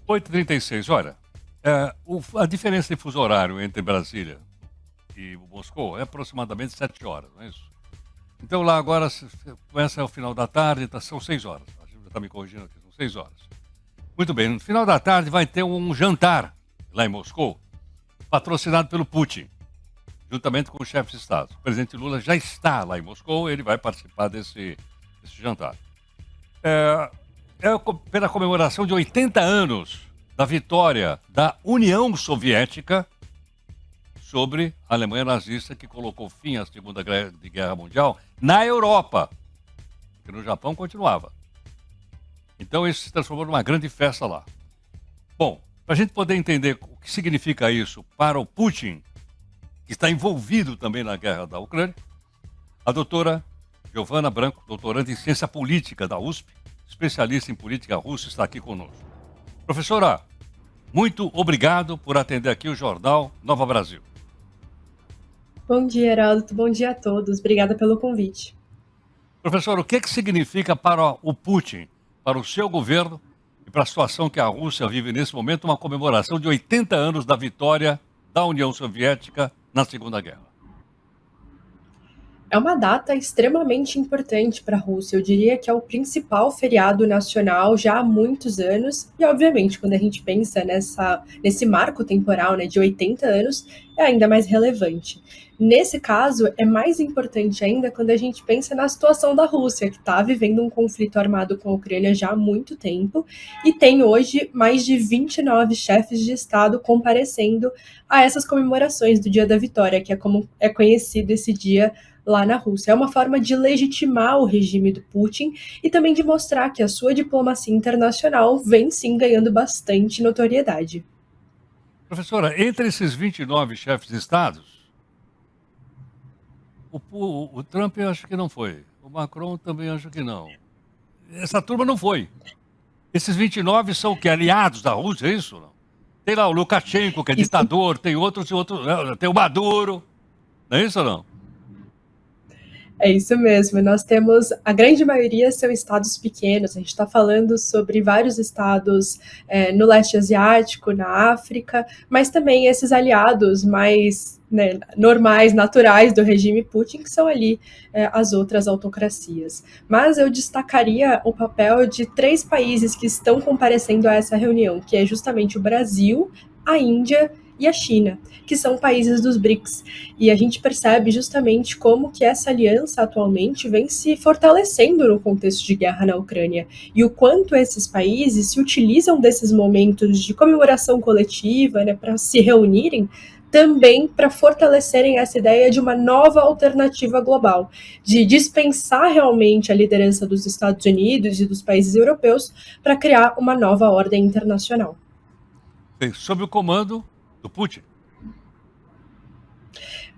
8h36, olha, a diferença de fuso horário entre Brasília e Moscou é aproximadamente 7 horas, não é isso? Então lá agora começa ao final da tarde, são 6 horas. A gente está me corrigindo aqui, são 6 horas. Muito bem, no final da tarde vai ter um jantar lá em Moscou, patrocinado pelo Putin, juntamente com o chefe de Estado. O presidente Lula já está lá em Moscou, ele vai participar desse jantar. Pela comemoração de 80 anos da vitória da União Soviética sobre a Alemanha nazista, que colocou fim à Segunda Guerra Mundial na Europa, porque no Japão continuava. Então isso se transformou numa grande festa lá. Bom, para a gente poder entender o que significa isso para o Putin, que está envolvido também na guerra da Ucrânia, a doutora Giovana Branco, doutoranda em Ciência Política da USP, especialista em política russa, está aqui conosco. Professora, muito obrigado por atender aqui o Jornal Nova Brasil. Bom dia, Heraldo. Bom dia a todos. Obrigada pelo convite. Professor, o que significa para o Putin, para o seu governo e para a situação que a Rússia vive nesse momento, uma comemoração de 80 anos da vitória da União Soviética na Segunda Guerra? É uma data extremamente importante para a Rússia. Eu diria que é o principal feriado nacional já há muitos anos. E, obviamente, quando a gente pensa nesse marco temporal, né, de 80 anos, é ainda mais relevante. Nesse caso, é mais importante ainda quando a gente pensa na situação da Rússia, que está vivendo um conflito armado com a Ucrânia já há muito tempo e tem hoje mais de 29 chefes de Estado comparecendo a essas comemorações do Dia da Vitória, que é como é conhecido esse dia lá na Rússia. É uma forma de legitimar o regime do Putin e também de mostrar que a sua diplomacia internacional vem sim ganhando bastante notoriedade. Professora, entre esses 29 chefes de Estados, o Trump eu acho que não foi, o Macron também acho que não. Essa turma não foi. Esses 29 são o quê? Aliados da Rússia, é isso? Não? Tem lá o Lukashenko, que é ditador, tem outros, tem o Maduro, não é isso ou não? É isso mesmo, nós temos, a grande maioria são estados pequenos, a gente está falando sobre vários estados no leste asiático, na África, mas também esses aliados mais normais, naturais do regime Putin, que são ali as outras autocracias. Mas eu destacaria o papel de 3 países que estão comparecendo a essa reunião, que é justamente o Brasil, a Índia e a China, que são países dos BRICS. E a gente percebe justamente como que essa aliança atualmente vem se fortalecendo no contexto de guerra na Ucrânia e o quanto esses países se utilizam desses momentos de comemoração coletiva, né, para se reunirem também para fortalecerem essa ideia de uma nova alternativa global, de dispensar realmente a liderança dos Estados Unidos e dos países europeus para criar uma nova ordem internacional. Sob o comando do Putin.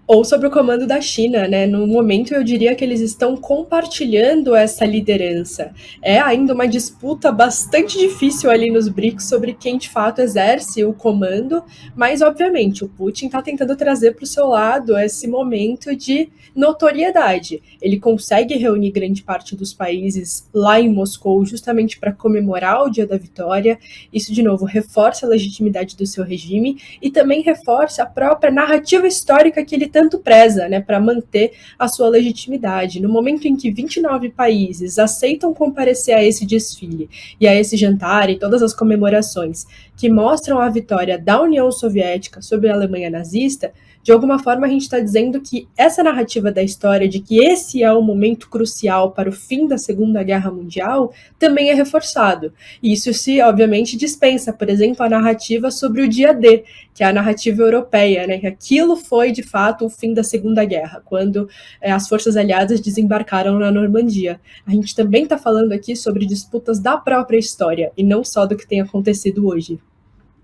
Ou sob o comando da China, né? No momento, eu diria que eles estão compartilhando essa liderança. É ainda uma disputa bastante difícil ali nos BRICS sobre quem de fato exerce o comando, mas obviamente o Putin está tentando trazer para o seu lado esse momento de notoriedade. Ele consegue reunir grande parte dos países lá em Moscou justamente para comemorar o Dia da Vitória. Isso, de novo, reforça a legitimidade do seu regime e também reforça a própria narrativa histórica que ele tanto preza, né, para manter a sua legitimidade. No momento em que 29 países aceitam comparecer a esse desfile e a esse jantar e todas as comemorações que mostram a vitória da União Soviética sobre a Alemanha nazista, de alguma forma a gente está dizendo que essa narrativa da história de que esse é o momento crucial para o fim da Segunda Guerra Mundial também é reforçado. E isso se, obviamente, dispensa, por exemplo, a narrativa sobre o dia D, que é a narrativa europeia, né? Que aquilo foi, de fato, o fim da Segunda Guerra, quando as forças aliadas desembarcaram na Normandia. A gente também está falando aqui sobre disputas da própria história, e não só do que tem acontecido hoje.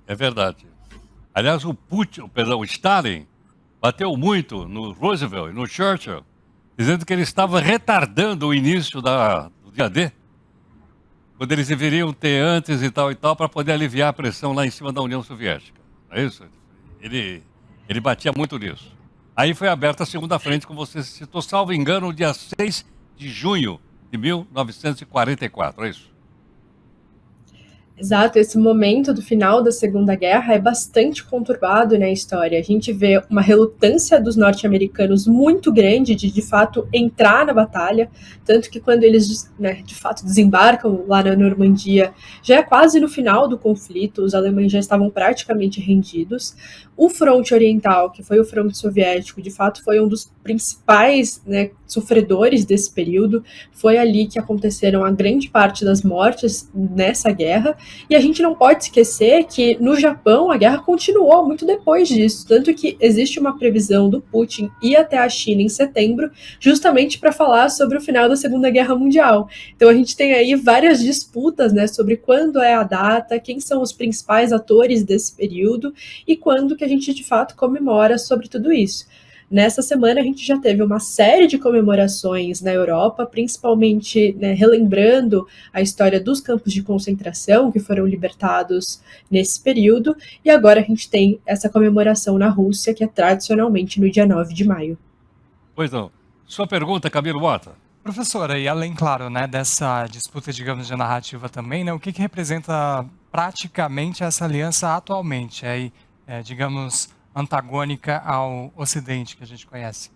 É verdade. Aliás, o Stalin bateu muito no Roosevelt e no Churchill, dizendo que ele estava retardando o início do dia D, quando eles deveriam ter antes e tal, para poder aliviar a pressão lá em cima da União Soviética. Não é isso? Ele batia muito nisso. Aí foi aberta a segunda frente, como você citou, salvo engano, no dia 6 de junho de 1944, é isso? Exato, esse momento do final da Segunda Guerra é bastante conturbado na história. A gente vê uma relutância dos norte-americanos muito grande de fato, entrar na batalha, tanto que quando eles, né, de fato, desembarcam lá na Normandia, já é quase no final do conflito, os alemães já estavam praticamente rendidos. O fronte oriental, que foi o fronte soviético, de fato foi um dos principais, né, sofredores desse período. Foi ali que aconteceram a grande parte das mortes nessa guerra. E a gente não pode esquecer que no Japão a guerra continuou muito depois disso, tanto que existe uma previsão do Putin ir até a China em setembro, justamente para falar sobre o final da Segunda Guerra Mundial. Então a gente tem aí várias disputas, né, sobre quando é a data, quem são os principais atores desse período e quando que a gente de fato comemora sobre tudo isso. Nessa semana a gente já teve uma série de comemorações na Europa, principalmente, né, relembrando a história dos campos de concentração que foram libertados nesse período, e agora a gente tem essa comemoração na Rússia, que é tradicionalmente no dia 9 de maio. Pois não. Sua pergunta, Camilo Mota. Professora, e além, claro, né, dessa disputa, digamos, de narrativa também, né, o que representa praticamente essa aliança atualmente, aí, digamos, antagônica ao Ocidente que a gente conhece?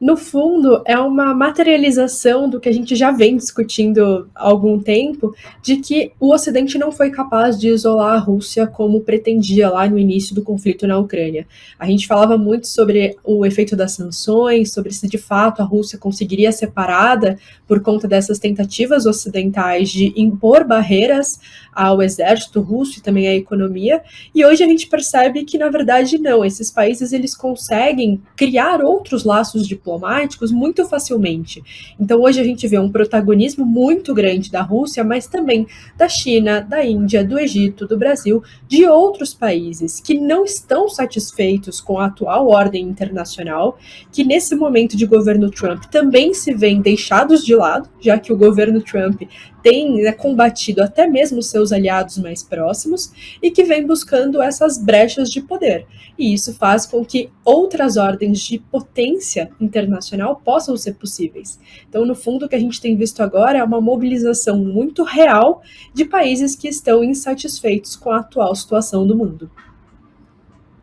No fundo, é uma materialização do que a gente já vem discutindo há algum tempo, de que o Ocidente não foi capaz de isolar a Rússia como pretendia lá no início do conflito na Ucrânia. A gente falava muito sobre o efeito das sanções, sobre se de fato a Rússia conseguiria ser parada por conta dessas tentativas ocidentais de impor barreiras ao exército russo e também à economia, e hoje a gente percebe que, na verdade, não. Esses países eles conseguem criar outros laços diplomáticos muito facilmente. Então, hoje a gente vê um protagonismo muito grande da Rússia, mas também da China, da Índia, do Egito, do Brasil, de outros países que não estão satisfeitos com a atual ordem internacional, que nesse momento de governo Trump também se veem deixados de lado, já que o governo Trump tem, né, combatido até mesmo seus aliados mais próximos e que vem buscando essas brechas de poder. E isso faz com que outras ordens de potência internacional possam ser possíveis. Então, no fundo, o que a gente tem visto agora é uma mobilização muito real de países que estão insatisfeitos com a atual situação do mundo.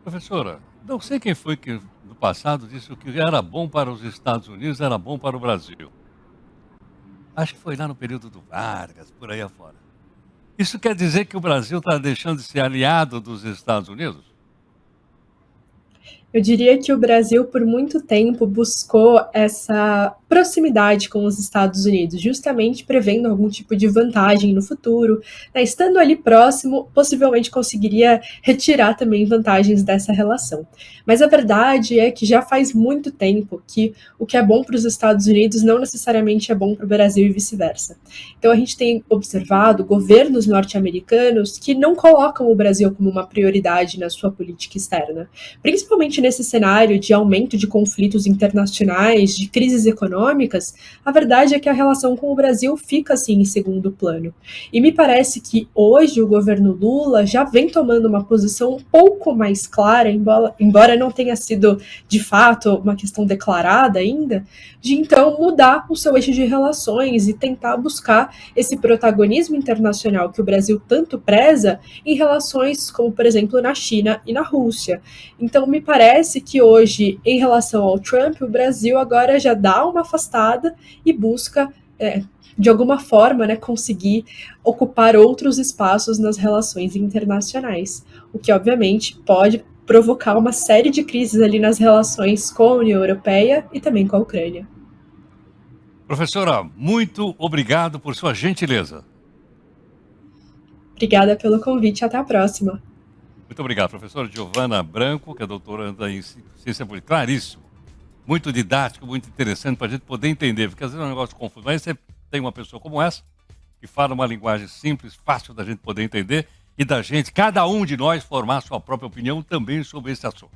Professora, não sei quem foi que no passado disse que o que era bom para os Estados Unidos era bom para o Brasil. Acho que foi lá no período do Vargas, por aí afora. Isso quer dizer que o Brasil está deixando de ser aliado dos Estados Unidos? Eu diria que o Brasil, por muito tempo, buscou essa proximidade com os Estados Unidos, justamente prevendo algum tipo de vantagem no futuro, né? Estando ali próximo, possivelmente conseguiria retirar também vantagens dessa relação. Mas a verdade é que já faz muito tempo que o que é bom para os Estados Unidos não necessariamente é bom para o Brasil e vice-versa. Então a gente tem observado governos norte-americanos que não colocam o Brasil como uma prioridade na sua política externa, principalmente nesse cenário de aumento de conflitos internacionais, de crises econômicas. A verdade é que a relação com o Brasil fica assim em segundo plano. E me parece que hoje o governo Lula já vem tomando uma posição um pouco mais clara, embora não tenha sido de fato uma questão declarada ainda, de então mudar o seu eixo de relações e tentar buscar esse protagonismo internacional que o Brasil tanto preza em relações como, por exemplo, na China e na Rússia. Então, me parece que hoje, em relação ao Trump, o Brasil agora já dá uma afastada e busca, de alguma forma, né, conseguir ocupar outros espaços nas relações internacionais, o que, obviamente, pode provocar uma série de crises ali nas relações com a União Europeia e também com a Ucrânia. Professora, muito obrigado por sua gentileza. Obrigada pelo convite, até a próxima. Muito obrigado, professora Giovana Branco, que é doutoranda em ciência política. Claríssimo. Muito didático, muito interessante para a gente poder entender, porque às vezes é um negócio confuso. Mas você tem uma pessoa como essa, que fala uma linguagem simples, fácil da gente poder entender, e da gente, cada um de nós, formar sua própria opinião também sobre esse assunto.